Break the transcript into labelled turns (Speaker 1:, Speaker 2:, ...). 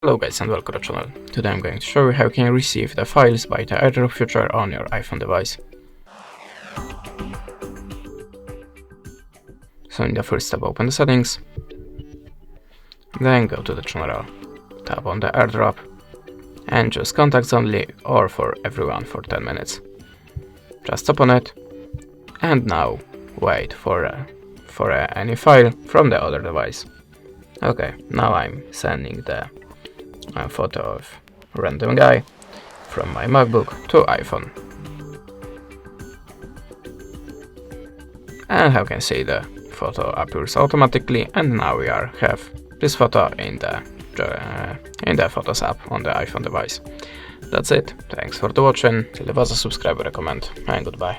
Speaker 1: Hello guys and welcome to the channel. Today I'm going to show you how you can receive the files by the Airdrop feature on your iPhone device. So in the first step, open the settings, then go to the general, tap on the Airdrop and choose contacts only or for everyone for 10 minutes. Just tap on it and now wait for any file from the other device. Okay, now I'm sending the photo of random guy from my MacBook to iPhone. And how you can see, the photo appears automatically, and now we have this photo in the Photos app on the iPhone device. That's it. Thanks for watching. Leave us a subscribe, recommend, and goodbye.